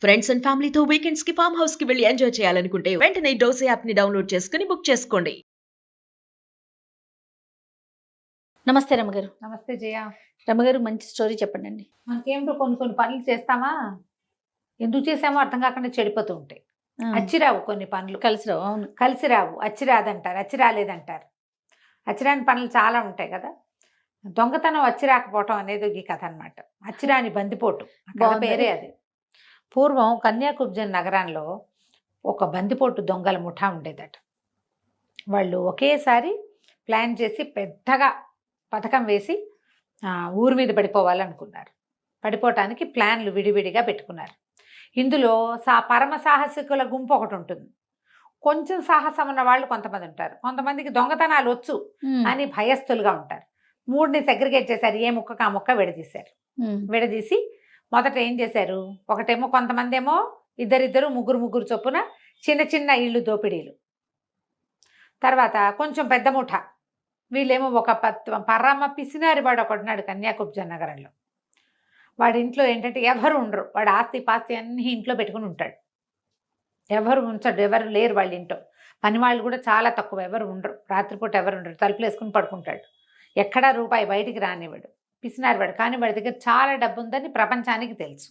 Friends and ఫ్యామిలీతో weekends కి farm house కి వెళ్ళి ఎంజాయ్ చేయాలనుకుంటే వెంటనే డోసే యాప్ ని డౌన్లోడ్ చేసుకుని బుక్ చేసుకోండి. నమస్తే రమగారు. నమస్తే జయ. రమగారు, మంచి స్టోరీ చెప్పండి అండి. మనకేంటో కొన్ని పనులు చేస్తామా, ఎందుకు చేసామో అర్థం కాకుండా చెడిపోతూ ఉంటాయి. అచ్చిరావు కొన్ని పనులు, కలిసి రావు. అవును, కలిసి రావు. అచ్చిరాదంటారు, అచ్చి రాలేదంటారు. అచ్చిరాని పనులు చాలా ఉంటాయి కదా. దొంగతనం అచ్చి రాకపోవటం అనేది ఈ కథ అనమాట. అచ్చిరాని బందిపోటు పేరే అది. పూర్వం కన్యాకుబ్జన్ నగరంలో ఒక బందిపోటు దొంగల ముఠా ఉండేదట. వాళ్ళు ఒకేసారి ప్లాన్ చేసి పెద్దగా పథకం వేసి ఊరి మీద పడిపోవాలనుకున్నారు. పడిపోవటానికి ప్లాన్లు విడివిడిగా పెట్టుకున్నారు. ఇందులో పరమ సాహసికుల గుంపు ఒకటి ఉంటుంది. కొంచెం సాహసం ఉన్న వాళ్ళు కొంతమంది ఉంటారు. కొంతమందికి దొంగతనాలు వచ్చు అని భయస్థులుగా ఉంటారు. మూడిని సెగ్రిగేట్ చేశారు. ఏ ముక్కకు ఆ ముక్క విడదీశారు. విడదీసి మొదట ఏం చేశారు, ఒకటేమో కొంతమంది ఏమో ఇద్దరిద్దరు ముగ్గురు చొప్పున చిన్న చిన్న ఇళ్ళు దోపిడీలు. తర్వాత కొంచెం పెద్ద ముఠ, వీళ్ళేమో ఒక పరమ పిసినారి వాడు ఒకడున్నాడు కన్యాకుబ్జన్ నగరంలో. వాడి ఇంట్లో ఏంటంటే ఎవరు ఉండరు. వాడు ఆస్తి పాస్తి అన్నీ ఇంట్లో పెట్టుకుని ఉంటాడు. ఎవరు ఉంచడు, ఎవరు లేరు వాళ్ళ ఇంట్లో. పని వాళ్ళు కూడా చాలా తక్కువ, ఎవరు ఉండరు. రాత్రిపూట ఎవరు ఉండరు. తలుపులు వేసుకుని పడుకుంటాడు. ఎక్కడా రూపాయి బయటికి రానివాడు. పిసినారి వాడు. కానీ వాడి దగ్గర చాలా డబ్బు ఉందని ప్రపంచానికి తెలుసు.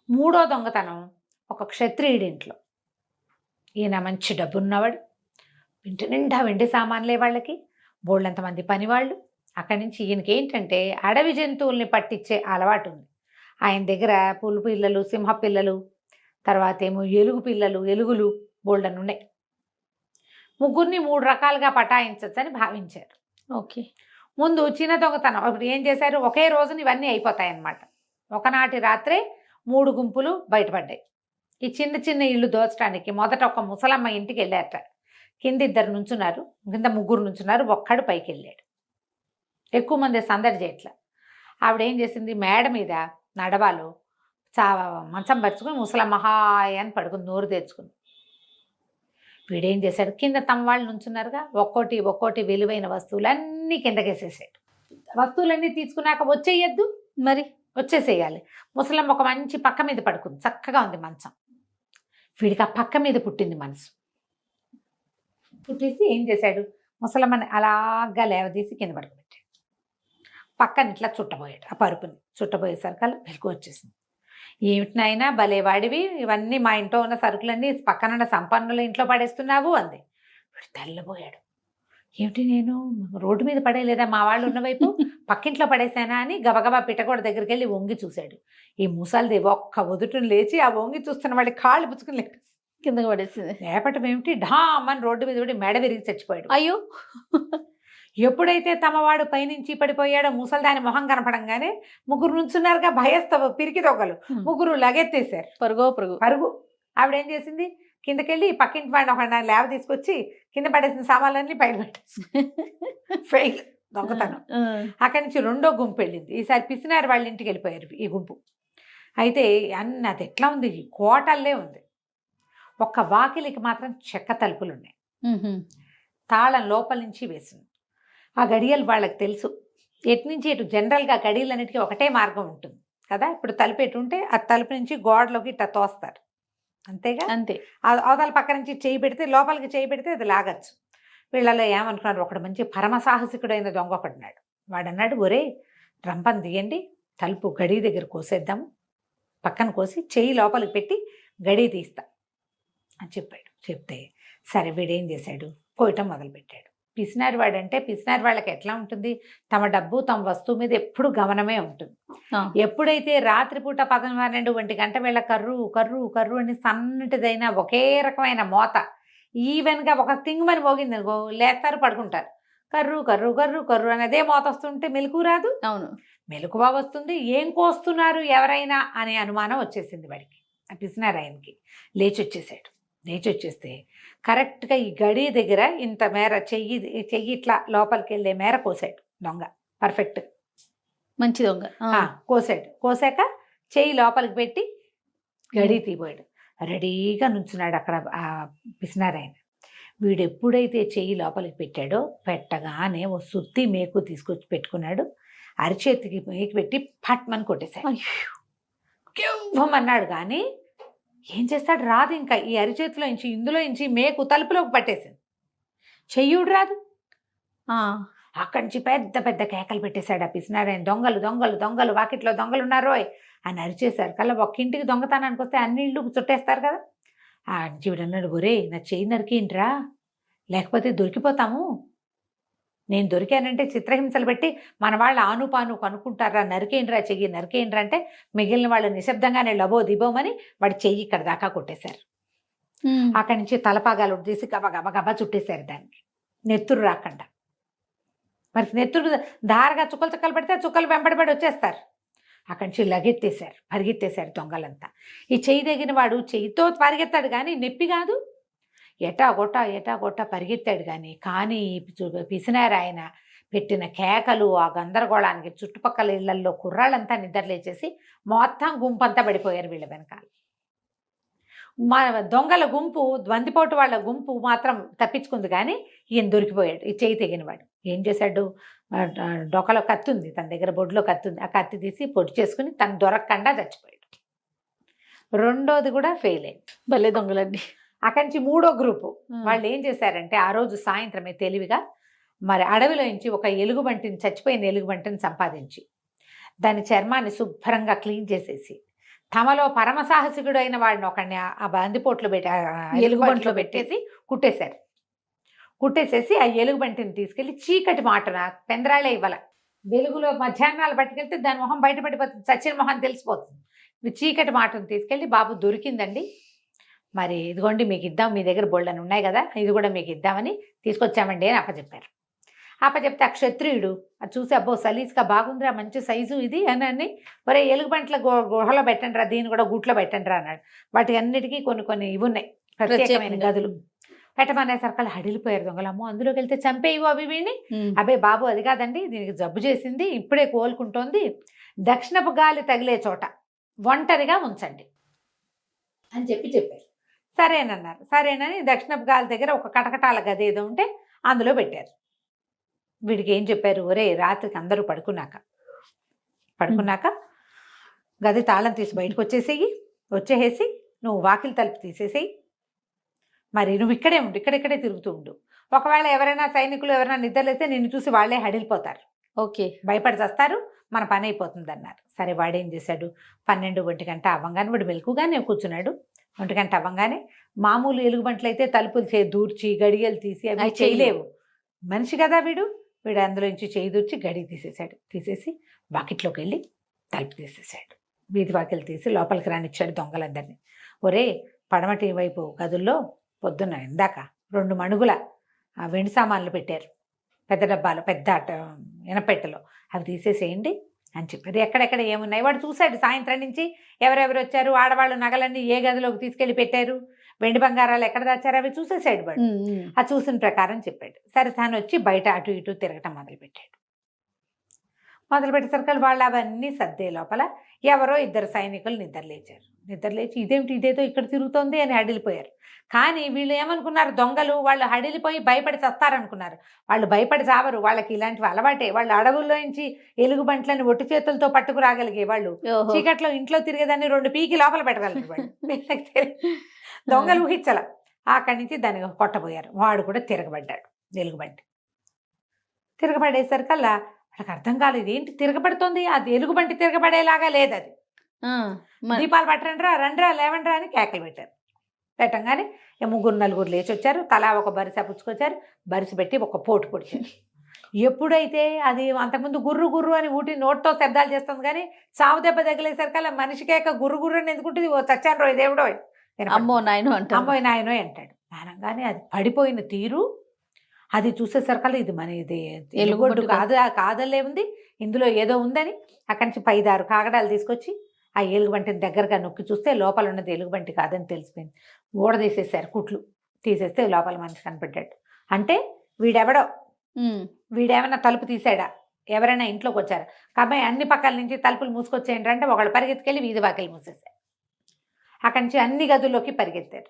మూడో దొంగతనం ఒక క్షత్రియుడి ఇంట్లో. ఈయన మంచి డబ్బు ఉన్నవాడు. ఇంటి నిండా వెండి సామాన్లే వాళ్ళకి, బోళ్ళంతమంది పనివాళ్ళు. అక్కడి నుంచి ఈయనకి ఏంటంటే అడవి జంతువుల్ని పట్టించే అలవాటు ఉంది. ఆయన దగ్గర పులి పిల్లలు, సింహ పిల్లలు, తర్వాత ఏమో ఎలుగు పిల్లలు, ఎలుగులు బోల్డన్ ఉన్నాయి. ముగ్గురిని 3 రకాలుగా పటాయించచ్చని భావించారు. ఓకే. ముందు చిన్న దొంగతనం ఇప్పుడు ఏం చేశారు, ఒకే రోజున ఇవన్నీ అయిపోతాయి అన్నమాట. ఒకనాటి రాత్రే 3 గుంపులు బయటపడ్డాయి. ఈ చిన్న చిన్న ఇళ్ళు దోచడానికి మొదట ఒక ముసలమ్మ ఇంటికి వెళ్ళారట. కింద 2 నుంచున్నారు, కింద 3 నుంచున్నారు, ఒక్కడు పైకి వెళ్ళాడు. ఎక్కువ మంది సందడి చేయట్ల. ఆవిడ ఏం చేసింది, మేడ మీద నడవాలో మంచం పరుచుకుని ముసలమ్మ హాయ్ అని పడుకుని నోరు తెరుచుకుంది. వీడేం చేశాడు, కింద తమ వాళ్ళు నుంచున్నారుగా, ఒక్కోటి విలువైన వస్తువులన్నీ కిందకేసేసాడు. వస్తువులన్నీ తీసుకున్నాక వచ్చేయద్దు, మరి వచ్చేసేయాలి. ముసలమ్మ ఒక మంచి పక్క మీద పడుకుంది, చక్కగా ఉంది మంచం. వీడికి ఆ పక్క మీద పుట్టింది మనసు. పుట్టేసి ఏం చేశాడు, ముసలమ్మని అలాగా లేవదీసి కింద పడుకోబెట్టాడు. పక్కన ఇట్లా చుట్టబోయాడు. ఆ పరుపుని చుట్టబోయేసరికల్లా వెలుగు వచ్చేసింది. ఏమిటినైనా భలే వాడివి, ఇవన్నీ మా ఇంట్లో ఉన్న సరుకులన్నీ పక్కనున్న సంపన్నుల ఇంట్లో పడేస్తున్నావు అంది. వీడు తెల్లబోయాడు. ఏమిటి, నేను రోడ్డు మీద పడేయలేదా, మా వాళ్ళు ఉన్న వైపు పక్కింట్లో పడేశానా అని గబగబా పిట్టగోడ దగ్గరికి వెళ్ళి వంగి చూశాడు. ఈ ముసలిది ఒక్క ఒదుటును లేచి ఆ వంగి చూస్తున్న వాళ్ళ కాళ్ళు పుచ్చుకుని కిందకి పడేసింది. లేపటం ఏమిటి, ఢామ్ అని రోడ్డు మీద పడి మెడ విరిగి చచ్చిపోయాడు. అయ్యో. ఎప్పుడైతే తమవాడు పైనుంచి పడిపోయాడో ముసలిదాని మొహం కనపడంగానే 3 నుంచున్నారుగా భయస్తవ పిరికి దొంగలు, 3 లగెత్తేశారు. పరుగు. ఆవిడేం చేసింది, కిందకెళ్ళి పక్కింటి వాడిని ఒక లేవ తీసుకొచ్చి కింద పడేసిన సామాన్లన్నీ పైన పెట్టేసి ఫెయిల్ దొంగతనం. అక్కడి నుంచి 2వ గుంపు వెళ్ళింది. ఈసారి పిసినారు వాళ్ళ ఇంటికి వెళ్ళిపోయారు ఈ గుంపు. అయితే అది ఎట్లా ఉంది, కోటల్లే ఉంది. ఒక్క వాకిలికి మాత్రం చెక్క తలుపులు ఉన్నాయి. తాళం లోపల నుంచి వేసింది. ఆ గడియలు వాళ్ళకి తెలుసు. ఎటు నుంచి ఎటు జనరల్గా గడియలన్నిటికీ ఒకటే మార్గం ఉంటుంది కదా. ఇప్పుడు తలుపు ఎటు ఉంటే ఆ తలుపు నుంచి గోడలోకి ఇట్లా తోస్తారు, అంతేగా. అంతే. అవతల పక్క నుంచి చేయి పెడితే, లోపలికి చేయి పెడితే అది లాగచ్చు. వీళ్ళలో ఏమనుకున్నారు, ఒకడు మంచి పరమసాహసికుడైన దొంగ ఒకడున్నాడు. వాడు అన్నాడు, ఒరే రంపం తీయండి, తలుపు గడి దగ్గర కోసేద్దాము, పక్కన కోసి చెయ్యి లోపలికి పెట్టి గడి తీస్తా అని చెప్పాడు. చెప్తే సరే వీడేం చేశాడు, కోయటం మొదలుపెట్టాడు. పిసినారి వాడంటే పిసినారి వాళ్ళకి ఎట్లా ఉంటుంది, తమ డబ్బు తమ వస్తువు మీద ఎప్పుడు గమనమే ఉంటుంది. ఎప్పుడైతే రాత్రిపూట 11-12 గంట వేళ కర్రు కర్రు కర్రు అని సన్నటిదైనా ఒకే రకమైన మోత ఈవెన్గా ఒక తింగమని మోగింది అనుకో, లేస్తారు, పడుకుంటారు. కర్రు కర్రు కర్రు కర్రు అని అదే మోత వస్తుంటే మెలకు రాదు. అవును, మెలకువ వస్తుంది. ఏం కోస్తున్నారు ఎవరైనా అనే అనుమానం వచ్చేసింది వాడికి. ఆ పిసినారి ఆయనకి లేచి వచ్చేస్తే కరెక్ట్గా ఈ గడి దగ్గర ఇంత మేర చెయ్యి ఇట్లా లోపలికి వెళ్ళే మేర కోసాడు దొంగ. పర్ఫెక్ట్, మంచి దొంగ. కోసాక చెయ్యి లోపలికి పెట్టి గడి తీపోయాడు. రెడీగా నుంచున్నాడు అక్కడ ఆ పిసినారాయన. వీడు ఎప్పుడైతే చెయ్యి లోపలికి పెట్టాడో, పెట్టగానే ఓ సుత్తి మేకు తీసుకొచ్చి పెట్టుకున్నాడు. అరిచేతికి మేకు పెట్టి పట్మని కొట్టేశాడు. అన్నాడు కానీ ఏం చేస్తాడు, రాదు. ఇంకా ఈ అరిచేతిలో ఇంచి ఇందులో ఇంచి మేకు తలుపులోకి పట్టేసింది. చెయ్యుడు రాదు. అక్కడి నుంచి పెద్ద పెద్ద కేకలు పెట్టేశాడు ఆ పిసినారాయణ. దొంగలు దొంగలు దొంగలు, వాకిట్లో దొంగలు ఉన్నారోయ్ అని అరిచేశారు. కల్లా ఒక్క ఇంటికి దొంగతనానికి వస్తే అన్ని ఇళ్ళు చుట్టేస్తారు కదా. ఆ జీవుడు అన్నాడు, ఒరే నా చెయ్యి నరికేంట్రా, లేకపోతే దొరికిపోతాము. నేను దొరికానంటే చిత్రహింసలు పెట్టి మన వాళ్ళు ఆనుపాను కనుక్కుంటారా, నరికేంట్రా చెయ్యి నరికేంట్రా అంటే మిగిలిన వాళ్ళు నిశ్శబ్దంగానే లబో దిబోమని వాడి చెయ్యి ఇక్కడ దాకా కొట్టేశారు. అక్కడి నుంచి తలపాగాలు తీసి గబ గబ గబ చుట్టేశారు దానికి, నెత్తురు రాకుండా. మరి నెత్తురు ధారగా చుక్కలు చుక్కలు పెడితే చుక్కలు వెంబడిపడి వచ్చేస్తారు. అక్కడి నుంచి లగెత్తేశారు, పరిగెత్తేశారు దొంగలంతా. ఈ చెయ్యి దగ్గర వాడు చెయ్యితో పరిగెత్తాడు కానీ నొప్పి కాదు, ఎటా గొట్ట పరిగెత్తాడు కానీ పిసినారు ఆయన పెట్టిన కేకలు, ఆ గందరగోళానికి చుట్టుపక్కల ఇళ్లల్లో కుర్రాళ్ళంతా నిద్రలేచేసి మొత్తం గుంపంతా పడిపోయారు వీళ్ళ వెనకాల. మా దొంగల గుంపు, బందిపోటు వాళ్ళ గుంపు మాత్రం తప్పించుకుంది కానీ ఈయన దొరికిపోయాడు. ఈ చెయ్యి తెగినవాడు ఏం చేశాడు, డొక్కలో కత్తి ఉంది తన దగ్గర, బొడ్లో కత్తి ఉంది, ఆ కత్తి తీసి పొడి చేసుకుని తను దొరకకుండా చచ్చిపోయాడు. రెండోది కూడా ఫెయిల్ అయింది. భలే దొంగలండి. అక్కడి నుంచి మూడో గ్రూపు వాళ్ళు ఏం చేశారంటే ఆ రోజు సాయంత్రమే తెలివిగా మరి అడవిలో నుంచి ఒక ఎలుగుబంటిని, చచ్చిపోయిన ఎలుగుబంటిని సంపాదించి దాని చర్మాన్ని శుభ్రంగా క్లీన్ చేసేసి తమలో పరమసాహసికుడు అయిన వాడిని ఒకడిని ఆ బందిపోట్లో పెట్టి ఎలుగుబంట్లో పెట్టేసి కుట్టేశారు. కుట్టేసేసి ఆ ఎలుగుబంటిని తీసుకెళ్ళి చీకటి మాటన పెందరాళ్ళే ఇవ్వాల, వెలుగులో మధ్యాహ్నాలు పట్టుకెళ్తే దాని మొహం బయటపడిపోతుంది, చచ్చిన మొహం తెలిసిపోతుంది. చీకటి మాటను తీసుకెళ్ళి, బాబు దొరికిందండి, మరి ఇదిగోండి మీకు ఇద్దాం, మీ దగ్గర బోళ్ళని ఉన్నాయి కదా, ఇది కూడా మీకు ఇద్దామని తీసుకొచ్చామండి అని అప్పచెప్పారు. అప్పచెప్తే ఆ క్షత్రియుడు అది చూసి, అబ్బో సలీజ్గా బాగుందిరా, మంచి సైజు ఇది అని, ఒరే ఎలుగుబంట్ల గుహలో పెట్టండి రా, దీన్ని కూడా గూట్లో పెట్టండి రా అన్నాడు. వాటి అన్నిటికీ కొన్ని ఇవి ఉన్నాయి, ప్రత్యేకమైన గదులు. పెట్టమనేసరికి హడిలిపోయారు దొంగలమ్మో, అందులోకి వెళ్తే చంపేయివు అవి వీడిని. అబ్బే బాబు అది కాదండి, దీనికి జబ్బు చేసింది, ఇప్పుడే కోలుకుంటోంది, దక్షిణపు గాలి తగిలే చోట ఒంటరిగా ఉంచండి అని చెప్పారు. సరేనన్నారు. సరేనని దక్షిణపు గాలి దగ్గర ఒక కటకటాల గది ఏదో ఉంటే అందులో పెట్టారు. వీడికి ఏం చెప్పారు, ఒరే రాత్రికి అందరూ పడుకున్నాక గది తాళం తీసి బయటకు వచ్చేసేసి నువ్వు వాకిలి తలుపు తీసేసేయి, మరి నువ్వు ఇక్కడే ఉండు, ఇక్కడిక్కడే తిరుగుతూ ఉండు. ఒకవేళ ఎవరైనా సైనికులు ఎవరైనా నిద్రలేస్తే నిన్ను చూసి వాళ్లే హడిలిపోతారు, ఓకే, భయపడి చేస్తారు, మన పని అయిపోతుంది అన్నారు. సరే వాడేం చేశాడు, 12 గంట అవ్వంగానే వాడు మెలకుగానే కూర్చున్నాడు. 1 గంట అవ్వంగానే మామూలు ఎలుగుబంట్లు అయితే తలుపులు దూర్చి గడియలు తీసి అవి చేయలేవు, మనిషి కదా వీడు అందులో నుంచి చేయి దూర్చి గడి తీసేసి వాకిట్లోకి వెళ్ళి తలుపు తీసేసాడు. వీధి వాకిలు తీసి లోపలికి రానిచ్చాడు దొంగలందరినీ. ఒరే పడమటి వైపు గదుల్లో పొద్దున్న ఇందాక 2 మణుగుల వెండి సామాన్లు పెట్టారు, పెద్ద డబ్బాలు, పెద్ద ఎనపెట్టెలో, అవి తీసేసేయండి అని చెప్పారు. ఎక్కడెక్కడ ఏమున్నాయి వాడు చూశాడు. సాయంత్రం నుంచి ఎవరెవరు వచ్చారు, ఆడవాళ్ళు నగలన్నీ ఏ గదిలోకి తీసుకెళ్ళి పెట్టారు, వెండి బంగారాలు ఎక్కడ దాచారు, అవి చూసేసాడు వాడు. ఆ చూసిన ప్రకారం చెప్పాడు. సరే తాను వచ్చి బయట అటు ఇటు తిరగటం మొదలుపెట్టాడు. మొదలుపెట్టేసరికి వాళ్ళు అవన్నీ సర్దే లోపల ఎవరో 2 సైనికులు నిద్రలేచి ఇదేమిటి ఇదేదో ఇక్కడ తిరుగుతోంది అని హడిలిపోయారు. కానీ వీళ్ళు ఏమనుకున్నారు, దొంగలు వాళ్ళు హడిలిపోయి భయపడి చస్తారనుకున్నారు. వాళ్ళు భయపడి చావరు, వాళ్ళకి ఇలాంటివి అలవాటే. వాళ్ళు అడవుల్లో నుంచి ఎలుగుబంట్లని ఒట్టి చేతులతో పట్టుకురాగలిగే వాళ్ళు, చీకట్లో ఇంట్లో తిరిగేదాన్ని 2 పీకి లోపల పెట్టగలరు వాళ్ళు. దొంగలు ఊహించాల. అక్కడి నుంచి దాన్ని కొట్టబోయారు. వాడు కూడా తిరగబడ్డాడు ఎలుగుబంటి. తిరగబడేసరికల్లా వాళ్ళకి అర్థం కాలేదు, ఏంటి తిరగబడుతోంది, అది ఎలుగుబంటి తిరగబడేలాగా లేదు, అది దీపాలు పట్టండిరా, రండిరా, లేవండిరా అని కేకలు పెట్టంగానే 3-4 లేచి వచ్చారు. తలా ఒక బరిస పుచ్చుకొచ్చారు, బరిసి పెట్టి ఒక పోటు పొడిచారు. ఎప్పుడైతే అది అంతకుముందు గుర్రు అని నోటితో శబ్దాలు చేస్తుంది కానీ సావు దెబ్బ తగిలేసరికల్లా మనిషికేక గుర్రు అని ఎందుకుంటుంది, ఓ చచ్చాను రోయ్ దేవుడో, అమ్మో నాయనో అంటాడు. అనగానే అది పడిపోయిన తీరు అది చూసేసరికల్లా ఇది మన ఇది ఎలుగొడ్డు కాదలే ఉంది, ఇందులో ఏదో ఉందని అక్కడి నుంచి 5-6 కాగడాలు తీసుకొచ్చి ఆ ఎలుగుబంటిని దగ్గరగా నొక్కి చూస్తే లోపల ఉన్నది ఎలుగుబంటి కాదని తెలిసిపోయింది. ఊడ తీసేశారు, కుట్లు తీసేస్తే లోపల మనిషి కనిపెట్టాడు. అంటే వీడేమైనా తలుపు తీసాడా, ఎవరైనా ఇంట్లోకి వచ్చారా, కాబట్టి అన్ని పక్కల నుంచి తలుపులు మూసుకొచ్చేయండి అంటే ఒకళ్ళు పరిగెత్తుకెళ్ళి వీధి వాకిలు మూసేశారు. అక్కడి నుంచి అన్ని గదుల్లోకి పరిగెత్తారు.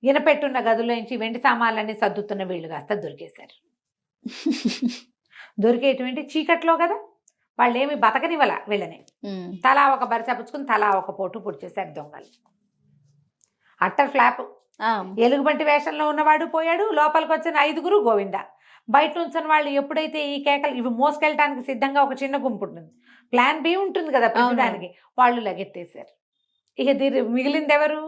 ఇనపెట్టున్న గదుల్లో నుంచి వెండి సామాన్లన్నీ సర్దుతున్న వీళ్ళు కాస్త దొరికేశారు. దొరికేటువంటి చీకట్లో కదా, వాళ్ళు ఏమి బతకనివ్వాల వీళ్ళని. తలా ఒక బరిస పుచ్చుకుని తలా ఒక పోటు పొడిచేశారు దొంగలు. Utter flop. ఆ, ఎలుగుబంటి వేషంలో ఉన్నవాడు పోయాడు, లోపలికి వచ్చిన 5గురు గోవింద. బయట ఉంచిన వాళ్ళు ఎప్పుడైతే ఈ కేకలు ఇవి మోసుకెళ్ళటానికి సిద్ధంగా ఒక చిన్న గుంపు ఉంటుంది, ప్లాన్ బి ఉంటుంది కదా ప్రతిదానికి, వాళ్ళు లగెత్తేసారు. ఇక మిగిలింది ఎవరు?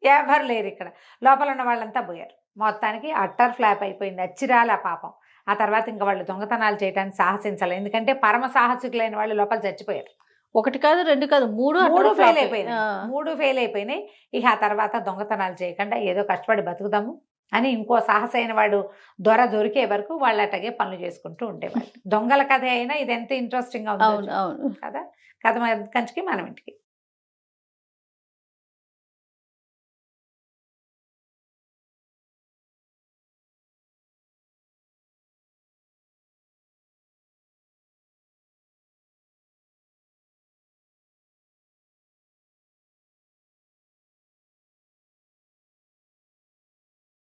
ఎవరు లేరు ఇక్కడ. లోపల ఉన్న వాళ్ళంతా పోయారు. మొత్తానికి అట్టర్ ఫ్లాప్ అయిపోయింది. అచ్చిరాల పాపం. ఆ తర్వాత ఇంకా వాళ్ళు దొంగతనాలు చేయడానికి సాహసించాలి, ఎందుకంటే పరమ సాహసికులైన వాళ్ళు లోపల చచ్చిపోయారు. 1 కాదు 2 కాదు 3 మూడు అట్టర్ ఫెయిల్ ఫ్లాప్. అయిపోయినాయి. ఆ, 3 ఫెయిల్ అయిపోయినాయి. ఇక ఆ తర్వాత దొంగతనాలు చేయకుండా ఏదో కష్టపడి బతుకుదాము అని ఇంకో సాహసైన వాడు దొరికే వరకు వాళ్ళు అట్టగే పనులు చేసుకుంటూ ఉండేవాళ్ళు. దొంగల కథ అయినా ఇది ఎంత ఇంట్రెస్టింగ్ గా అవును ఉంది అవును. కదా. కథ కంచికి మనం ఇంటికి.